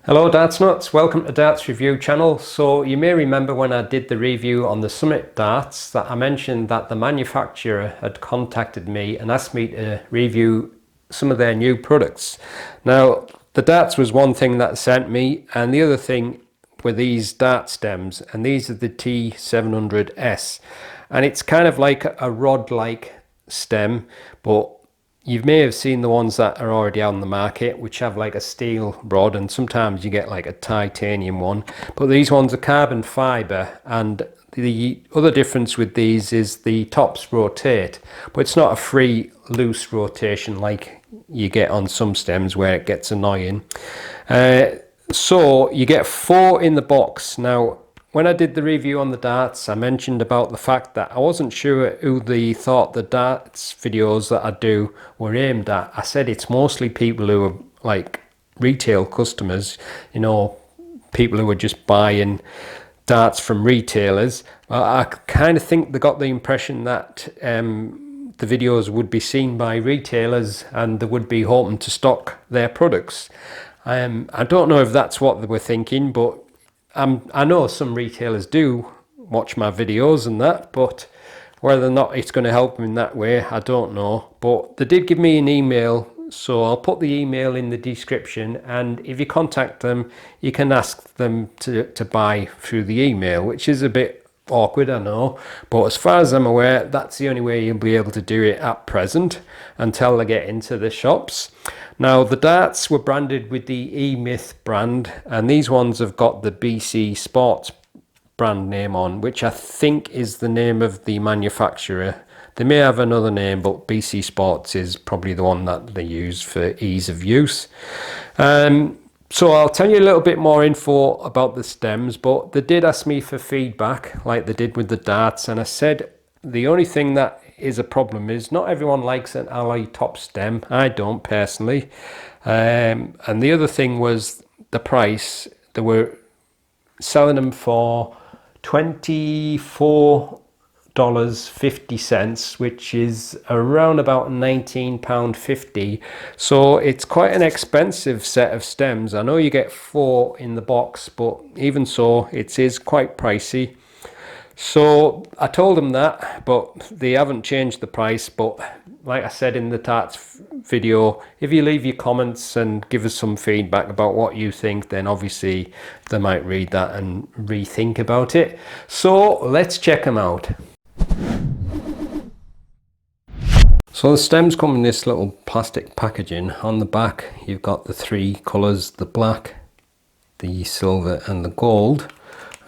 Hello Darts Nutz, welcome to Darts Review channel. So you may remember when I did the review on the Summit darts that I mentioned that the manufacturer had contacted me and asked me to review some of their new products. Now the darts was one thing that sent me, and the other thing were these dart stems, and these are the T700s, and it's kind of like a rod like stem, but you may have seen the ones that are already on the market, which have like a steel rod, and sometimes you get like a titanium one. But these ones are carbon fibre, and the other difference with these is the tops rotate, but it's not a free, loose rotation like you get on some stems where it gets annoying. So you get 4 in the box. Now, when I did the review on the darts, I mentioned about the fact that I wasn't sure who they thought the darts videos that I do were aimed at. I said it's mostly people who are like retail customers, you know, people who are just buying darts from retailers. I kind of think they got the impression that the videos would be seen by retailers and they would be hoping to stock their products. I don't know if that's what they were thinking, but I know some retailers do watch my videos and that, but whether or not it's going to help them in that way, I don't know. But they did give me an email, so I'll put the email in the description, and if you contact them, you can ask them to buy through the email, which is a bit awkward, I know, but as far as I'm aware, that's the only way you'll be able to do it at present until they get into the shops. Now the darts were branded with the E-Myth brand, and these ones have got the BC Sports brand name on, which I think is the name of the manufacturer. They may have another name, but BC Sports is probably the one that they use for ease of use. So I'll tell you a little bit more info about the stems, but they did ask me for feedback like they did with the darts, and I said the only thing that is a problem is not everyone likes an alloy top stem. I don't personally. And the other thing was the price. They were selling them for $24.50, which is around about £19.50. So it's quite an expensive set of stems. I know you get 4 in the box, but even so, it is quite pricey. So I told them that, but they haven't changed the price. But like I said in the darts video, if you leave your comments and give us some feedback about what you think, then obviously they might read that and rethink about it. So let's check them out. So the stems come in this little plastic packaging. On the back you've got the 3 colours, the black, the silver and the gold.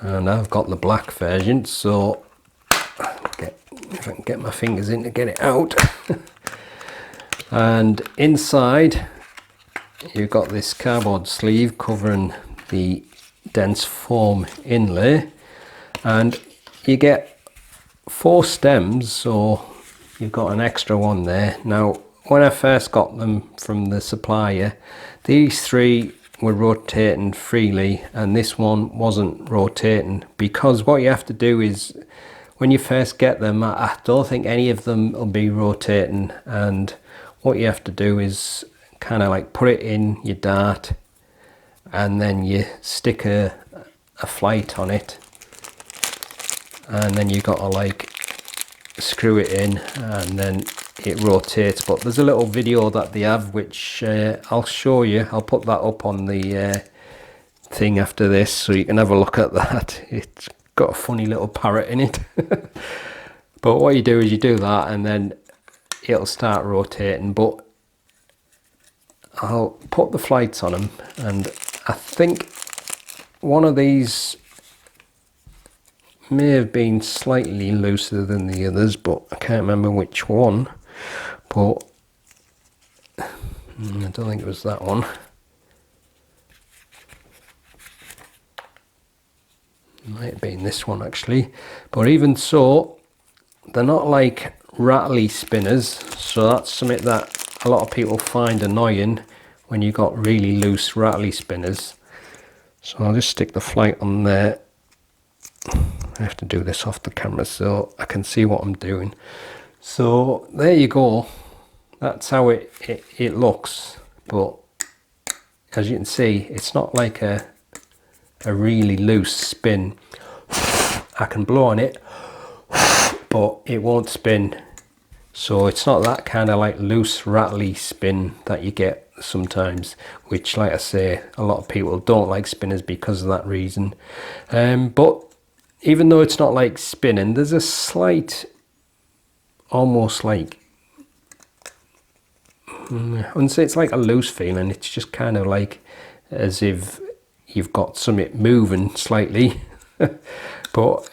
And I've got the black version, so if I can get my fingers in to get it out. And inside you've got this cardboard sleeve covering the dense foam inlay, and you get 4 stems, so you've got an extra one there. Now when I first got them from the supplier, these 3 were rotating freely and this one wasn't rotating, because what you have to do is when you first get them, I don't think any of them will be rotating, and what you have to do is kind of like put it in your dart and then you stick a flight on it, and then you got to like screw it in and then it rotates. But there's a little video that they have which I'll show you. I'll put that up on the thing after this so you can have a look at that. It's got a funny little parrot in it. But what you do is you do that and then it'll start rotating. But I'll put the flights on them, and I think one of these may have been slightly looser than the others, but I can't remember which one. But I don't think it was that one. It might have been this one actually. But even so, they're not like rattly spinners, so that's something that a lot of people find annoying when you got really loose rattly spinners. So I'll just stick the flight on there. I have to do this off the camera so I can see what I'm doing. So there you go, that's how it looks. But as you can see, it's not like a really loose spin. I can blow on it, but it won't spin. So it's not that kind of like loose rattly spin that you get sometimes, which, like I say, a lot of people don't like spinners because of that reason. But even though it's not like spinning, there's a slight, almost like, I wouldn't say it's like a loose feeling, it's just kind of like as if you've got something moving slightly. But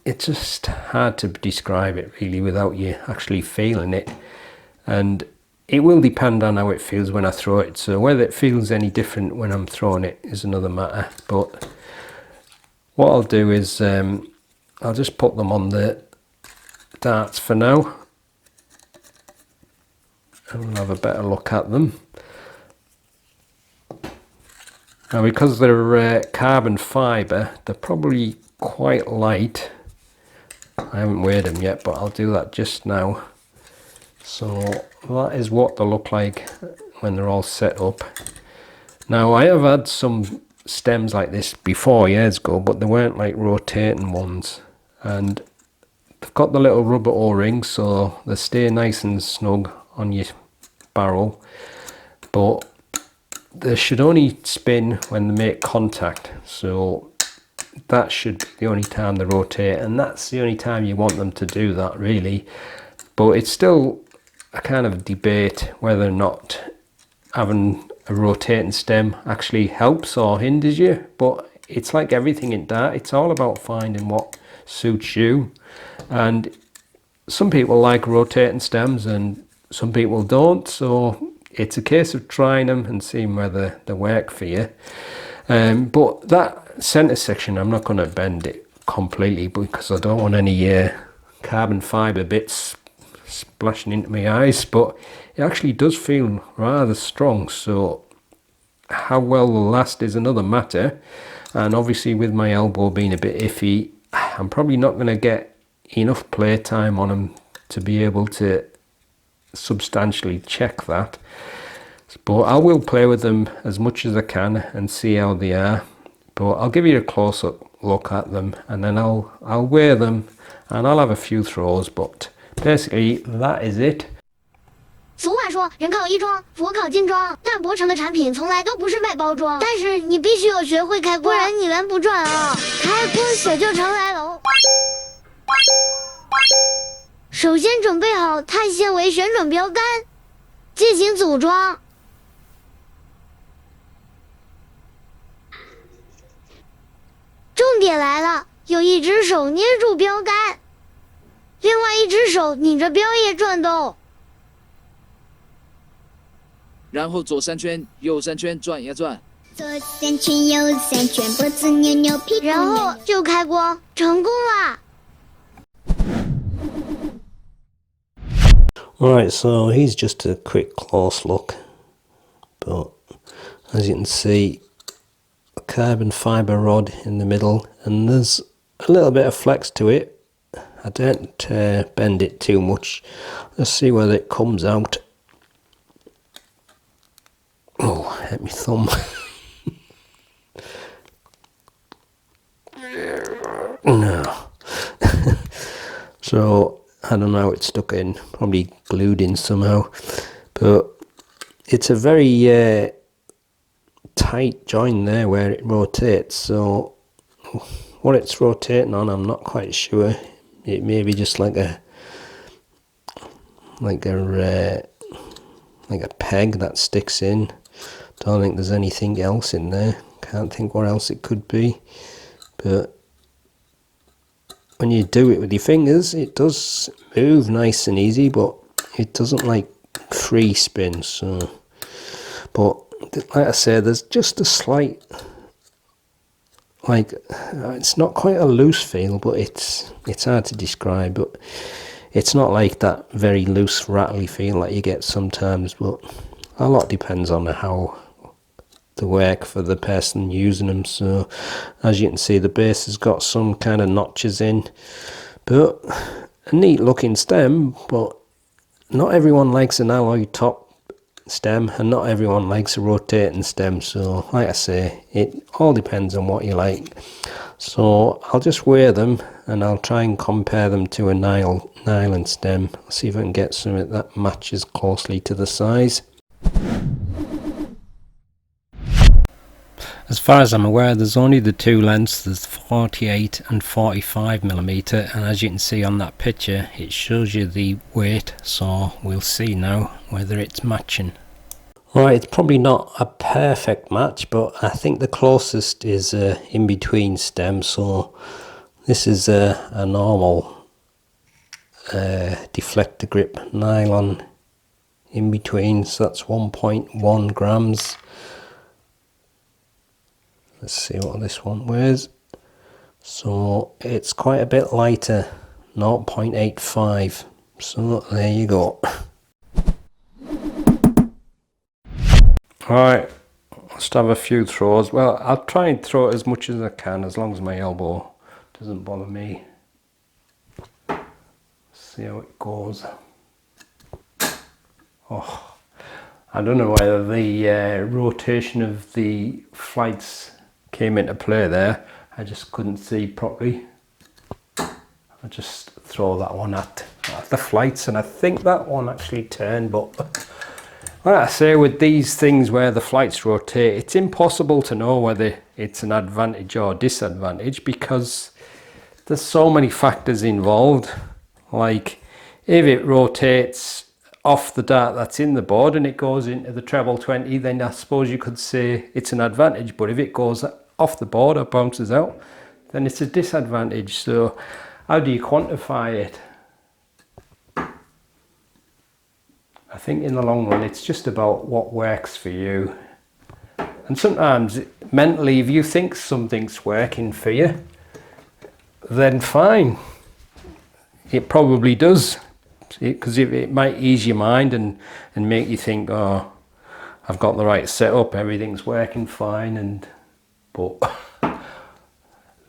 it's just hard to describe it really without you actually feeling it, and it will depend on how it feels when I throw it. So whether it feels any different when I'm throwing it is another matter. But what I'll do is I'll just put them on the darts for now, and we'll have a better look at them. Now, because they're carbon fibre, they're probably quite light. I haven't weighed them yet, but I'll do that just now. So that is what they look like when they're all set up. Now, I have had some stems like this before years ago, but they weren't like rotating ones, and they've got the little rubber O-rings, so they stay nice and snug on your barrel, but they should only spin when they make contact. So that should be the only time they rotate, and that's the only time you want them to do that really. But it's still a kind of debate whether or not having a rotating stem actually helps or hinders you. But it's like everything in dart, it's all about finding what suits you, and some people like rotating stems and some people don't, so it's a case of trying them and seeing whether they work for you. But that center section, I'm not going to bend it completely because I don't want any carbon fiber bits splashing into my eyes, but it actually does feel rather strong. So how well they'll last is another matter, and obviously with my elbow being a bit iffy, I'm probably not going to get enough play time on them to be able to substantially check that. But I will play with them as much as I can and see how they are. But I'll give you a close-up look at them, and then I'll weigh them, and I'll have a few throws. But basically, that is it. 俗话说，人靠衣装，佛靠金装。但博成的产品从来都不是卖包装，但是你必须要学会开锅，不然你圆不转啊！开锅小教程来喽！首先准备好碳纤维旋转标杆，进行组装。重点来了，有一只手捏住标杆，另外一只手拧着标叶转动。然后左3圈，右3圈转呀转。左3圈，右3圈，脖子扭扭，屁股扭扭。然后就开锅，成功啦！ Alright, so here's just a quick close look, but as you can see, a carbon fibre rod in the middle, and there's a little bit of flex to it. I don't bend it too much. Let's see whether it comes out. Oh, hit my thumb. No. So I don't know how it's stuck in, probably glued in somehow, but it's a very tight joint there where it rotates. So what it's rotating on, I'm not quite sure. It may be just like a peg that sticks in. Don't think there's anything else in there. Can't think what else it could be. But when you do it with your fingers, it does move nice and easy, but it doesn't like free spin. So, but like I said, there's just a slight, like, it's not quite a loose feel, but it's hard to describe. But it's not like that very loose rattly feel that you get sometimes. But a lot depends on how they work for the person using them. So as you can see, the base has got some kind of notches in, but a neat looking stem. But not everyone likes an alloy top stem, and not everyone likes a rotating stem, so like I say, it all depends on what you like. So I'll just weigh them and I'll try and compare them to a nylon stem. I'll see if I can get something that matches closely to the size. As far as I'm aware, there's only the two lengths, there's 48 and 45mm, and as you can see on that picture, it shows you the weight, so we'll see now whether it's matching. Right, it's probably not a perfect match, but I think the closest is in between stem, so this is a normal deflector grip nylon in between, so that's 1.1 grams. Let's see what this one weighs. So it's quite a bit lighter, 0.85. So there you go. Alright, let's have a few throws. Well, I'll try and throw it as much as I can, as long as my elbow doesn't bother me. See how it goes. Oh, I don't know whether the rotation of the flights came into play there. I just couldn't see properly. I just throw that one at the flights, and I think that one actually turned, but like I say, with these things where the flights rotate, it's impossible to know whether it's an advantage or disadvantage, because there's so many factors involved. Like if it rotates off the dart that's in the board and it goes into the treble 20, then I suppose you could say it's an advantage, but if it goes off the board or bounces out, then it's a disadvantage. So how do you quantify it? I think in the long run it's just about what works for you, and sometimes mentally, if you think something's working for you, then fine, it probably does, because it might ease your mind and make you think, oh, I've got the right setup, everything's working fine, but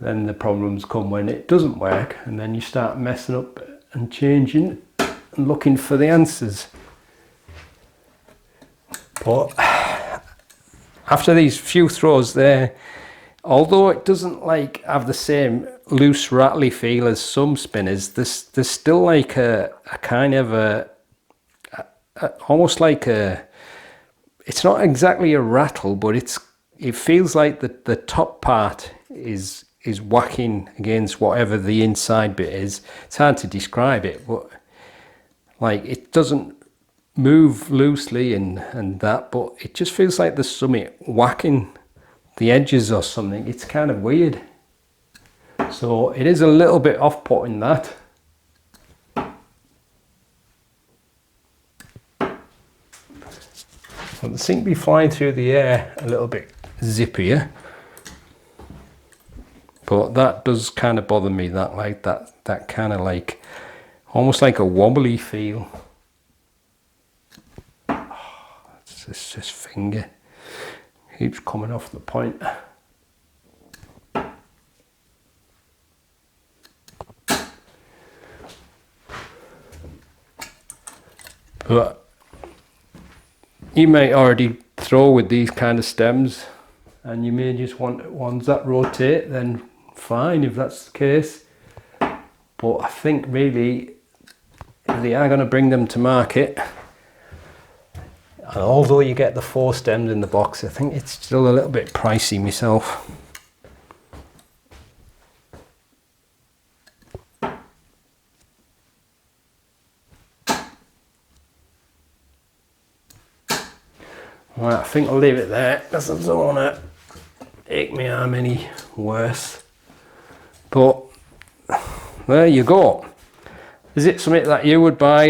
then the problems come when it doesn't work, and then you start messing up and changing and looking for the answers. But after these few throws there, although it doesn't like have the same loose rattly feel as some spinners, there's still like a kind of a almost like a, it's not exactly a rattle, but it feels like the top part is whacking against whatever the inside bit is. It's hard to describe it, but like it doesn't move loosely and that, but it just feels like there's something whacking the edges or something. It's kind of weird, so it is a little bit off-putting, that. Well, they seem to be flying through the air a little bit zippier, but that does kind of bother me, that like that kind of like almost like a wobbly feel. It's this finger keeps coming off the point. But you may already throw with these kind of stems, and you may just want ones that rotate, then fine if that's the case. But I think really, if they are going to bring them to market, and although you get the 4 stems in the box, I think it's still a little bit pricey myself. Right, I think I'll leave it there, because I don't want to ache my arm any worse. But there you go. Is it something that you would buy?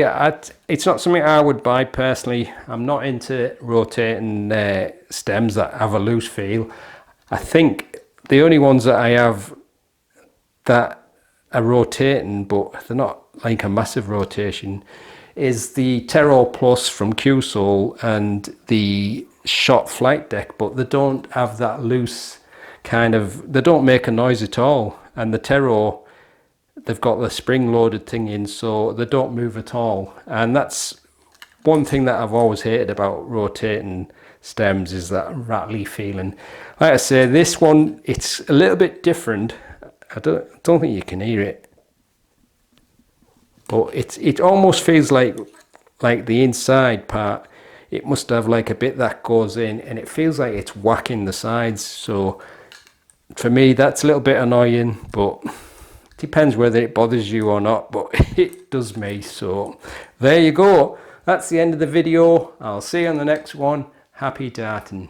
It's not something I would buy personally. I'm not into rotating stems that have a loose feel. I think the only ones that I have that are rotating, but they're not like a massive rotation, is the Terror Plus from Q-Soul and the Shot Flight Deck, but they don't have that loose kind of, they don't make a noise at all. And the Terror, they've got the spring loaded thing in, so they don't move at all, and that's one thing that I've always hated about rotating stems is that rattly feeling. Like I say, this one, it's a little bit different. I don't think you can hear it, but it almost feels like the inside part, it must have like a bit that goes in, and it feels like it's whacking the sides. So for me, that's a little bit annoying, but it depends whether it bothers you or not, but it does me. So there you go. That's the end of the video. I'll see you on the next one. Happy darting.